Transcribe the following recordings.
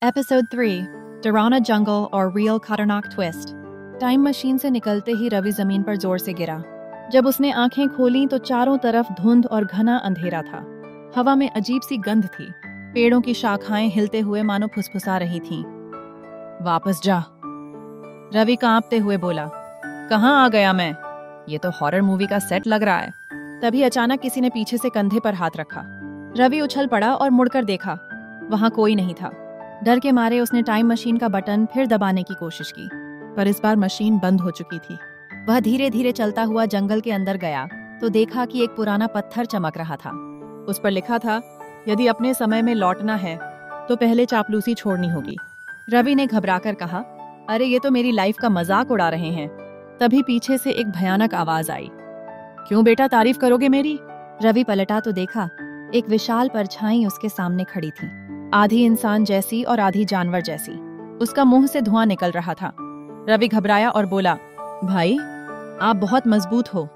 Episode 3 डरावना जंगल और real खतरनाक ट्विस्ट। टाइम मशीन से निकलते ही रवि जमीन पर जोर से गिरा। जब उसने आंखें खोलीं तो चारों तरफ धुंध और घना अंधेरा था। हवा में अजीब सी गंध थी। पेड़ों की शाखाएं हिलते हुए मानो फुसफुसा रही थीं। वापस जा, रवि कांपते हुए बोला। कहाँ आ गया मैं? ये तो हॉरर मूवी का सेट लग रहा है। तभी अचानक किसी ने पीछे से कंधे पर हाथ रखा। रवि उछल पड़ा और मुड़कर देखा। वहां कोई नहीं था। डर के मारे उसने टाइम मशीन का बटन फिर दबाने की कोशिश की, पर इस बार मशीन बंद हो चुकी थी। वह धीरे धीरे चलता हुआ जंगल के अंदर गया तो देखा कि एक पुराना पत्थर चमक रहा था। उस पर लिखा था, यदि अपने समय में लौटना है तो पहले चापलूसी छोड़नी होगी। रवि ने घबराकर कहा, अरे ये तो मेरी लाइफ का मजाक उड़ा रहे हैं। तभी पीछे से एक भयानक आवाज आई। क्यों बेटा तारीफ करोगे मेरी? रवि पलटा तो देखा एक विशाल परछाई उसके सामने खड़ी थी, आधी इंसान जैसी और आधी जानवर जैसी। उसका मुंह से धुआं निकल रहा था। रवि घबराया और बोला, भाई आप बहुत मजबूत हो,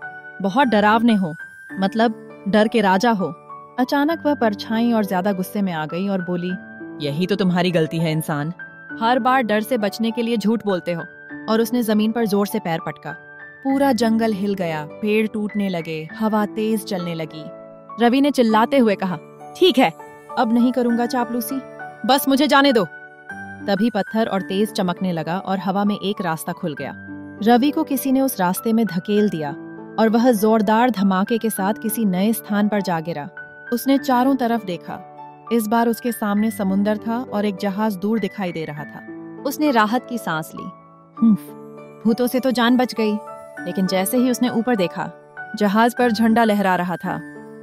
बहुत डरावने हो, मतलब डर के राजा हो। अचानक वह परछाई और ज्यादा गुस्से में आ गई और बोली, यही तो तुम्हारी गलती है इंसान, हर बार डर से बचने के लिए झूठ बोलते हो। और उसने जमीन पर जोर से पैर पटका। पूरा जंगल हिल गया, पेड़ टूटने लगे, हवा तेज चलने लगी। रवि ने चिल्लाते हुए कहा, ठीक है, अब नहीं करूंगा चापलूसी, बस मुझे जाने दो। तभी पत्थर और तेज चमकने लगा और हवा में एक रास्ता खुल गया। रवि को किसी ने उस रास्ते में धकेल दिया और वह जोरदार धमाके के साथ किसी नए स्थान पर जा गिरा। उसने चारों तरफ देखा। इस बार उसके सामने समुंदर था और एक जहाज दूर दिखाई दे रहा था। उसने राहत की सांस ली। भूतों से तो जान बच गई। लेकिन जैसे ही उसने ऊपर देखा, जहाज पर झंडा लहरा रहा था,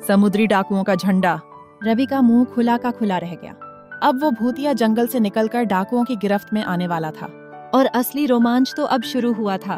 समुद्री डाकुओं का झंडा। रवि का मुंह खुला का खुला रह गया। अब वो भूतिया जंगल से निकलकर डाकुओं की गिरफ्त में आने वाला था और असली रोमांच तो अब शुरू हुआ था।